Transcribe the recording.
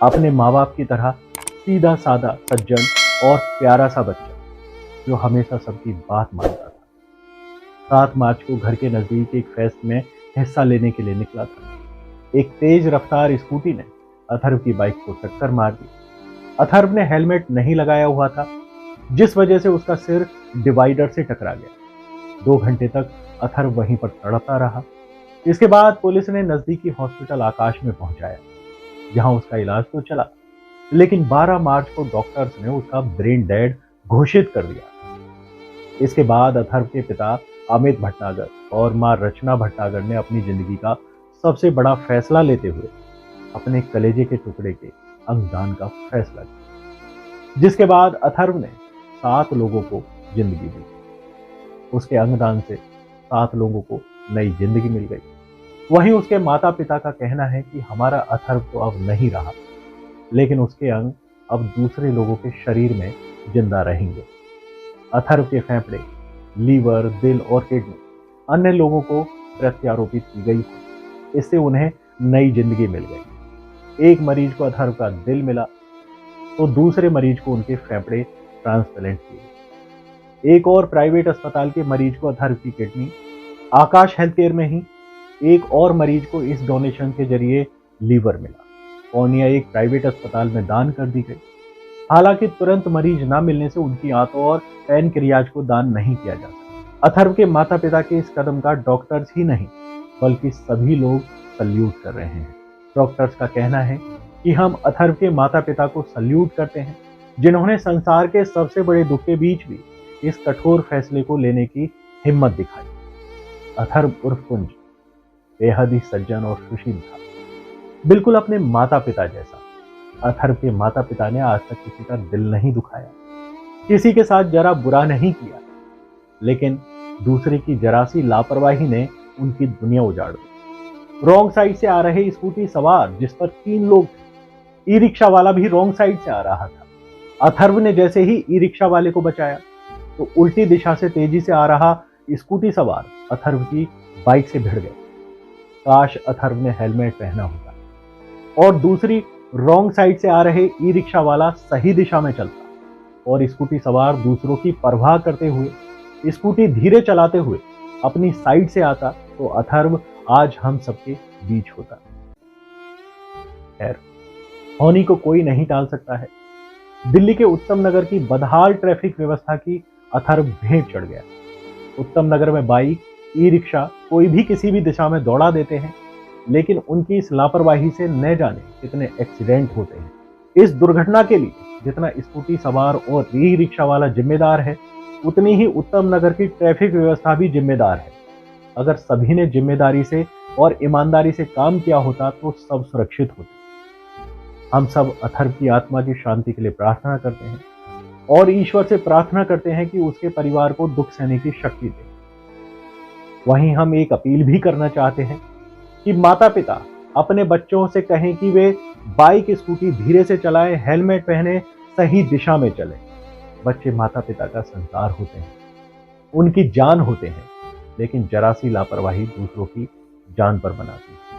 अपने माँ बाप की तरह सीधा साधा, सज्जन और प्यारा सा बच्चा जो हमेशा सबकी बात मानता था। 7 मार्च को घर के नजदीक एक फेस्ट में हिस्सा लेने के लिए निकला था। एक तेज रफ्तार स्कूटी ने अथर्व की बाइक को टक्कर मार दी। अथर्व ने हेलमेट नहीं लगाया हुआ था, जिस वजह से उसका सिर डिवाइडर से टकरा गया। 2 घंटे तक अथर्व वहीं पर तड़पता रहा। इसके बाद पुलिस ने नजदीकी हॉस्पिटल आकाश में पहुंचाया, जहां उसका इलाज तो चला, लेकिन 12 मार्च को डॉक्टर्स ने उसका ब्रेन डेड घोषित कर दिया। इसके बाद अथर्व के पिता अमित भटनागर और मां रचना भटनागर ने अपनी जिंदगी का सबसे बड़ा फैसला लेते हुए अपने कलेजे के टुकड़े के अंगदान का फैसला किया, जिसके बाद अथर्व ने 7 लोगों को जिंदगी दी। उसके अंगदान से 7 लोगों को नई जिंदगी मिल गई। वहीं उसके माता पिता का कहना है कि हमारा अथर्व तो अब नहीं रहा, लेकिन उसके अंग अब दूसरे लोगों के शरीर में जिंदा रहेंगे। अथर्व के फेफड़े, लीवर, दिल और किडनी अन्य लोगों को प्रत्यारोपित की गई थी। इससे उन्हें नई जिंदगी मिल गई। एक मरीज को अथर्व का दिल मिला तो दूसरे मरीज को उनके फेफड़े ट्रांसप्लांट किए। एक और प्राइवेट अस्पताल के मरीज को अथर्व की किडनी, आकाश हेल्थ केयर में ही एक और मरीज को इस डोनेशन के जरिए लीवर मिला। कॉर्निया एक प्राइवेट अस्पताल में दान कर दी गई। हालांकि तुरंत मरीज न मिलने से उनकी आंतों और पैनक्रियाज को दान नहीं किया जा सका। अथर्व के माता पिता के इस कदम का डॉक्टर्स ही नहीं बल्कि सभी लोग सल्यूट कर रहे हैं। डॉक्टर्स का कहना है कि हम अथर्व के माता पिता को सल्यूट करते हैं, जिन्होंने संसार के सबसे बड़े दुख के बीच भी इस कठोर फैसले को लेने की हिम्मत दिखाई। अथर्व उर्फ कुंज बेहद ही सज्जन और सुशील था, बिल्कुल अपने माता पिता जैसा। अथर्व के माता पिता ने आज तक किसी का दिल नहीं दुखाया, किसी के साथ जरा बुरा नहीं किया, लेकिन दूसरे की जरा सी लापरवाही ने उनकी दुनिया उजाड़ दी। रॉन्ग साइड से आ रहे स्कूटी सवार जिस पर 3 लोग थे, ई रिक्शा वाला भी रॉन्ग साइड से आ रहा था। अथर्व ने जैसे ही ई रिक्शा वाले को बचाया तो उल्टी दिशा से तेजी से आ रहा स्कूटी सवार अथर्व की बाइक से भिड़ गए। काश अथर्व ने हेलमेट पहना होता और दूसरी रॉन्ग साइड से आ रहे ई रिक्शा वाला सही दिशा में चलता और स्कूटी सवार दूसरों की परवाह करते हुए स्कूटी धीरे चलाते हुए अपनी साइड से आता तो अथर्व आज हम सबके बीच होता। खैर, होनी को कोई नहीं टाल सकता है। दिल्ली के उत्तम नगर की बदहाल ट्रैफिक व्यवस्था की अथर्व भेंट चढ़ गया। उत्तम नगर में बाइक, ई रिक्शा कोई भी किसी भी दिशा में दौड़ा देते हैं, लेकिन उनकी इस लापरवाही से न जाने कितने एक्सीडेंट होते हैं। इस दुर्घटना के लिए जितना स्कूटी सवार और ई रिक्शा वाला जिम्मेदार है, उतनी ही उत्तम नगर की ट्रैफिक व्यवस्था भी जिम्मेदार है। अगर सभी ने जिम्मेदारी से और ईमानदारी से काम किया होता तो सब सुरक्षित होते। हम सब अथर्व की आत्मा की शांति के लिए प्रार्थना करते हैं और ईश्वर से प्रार्थना करते हैं कि उसके परिवार को दुख सहने की शक्ति दे। वहीं हम एक अपील भी करना चाहते हैं कि माता पिता अपने बच्चों से कहें कि वे बाइक, स्कूटी धीरे से चलाएं, हेलमेट पहने, सही दिशा में चलें। बच्चे माता पिता का संसार होते हैं, उनकी जान होते हैं, लेकिन जरा सी लापरवाही दूसरों की जान पर बनाती है।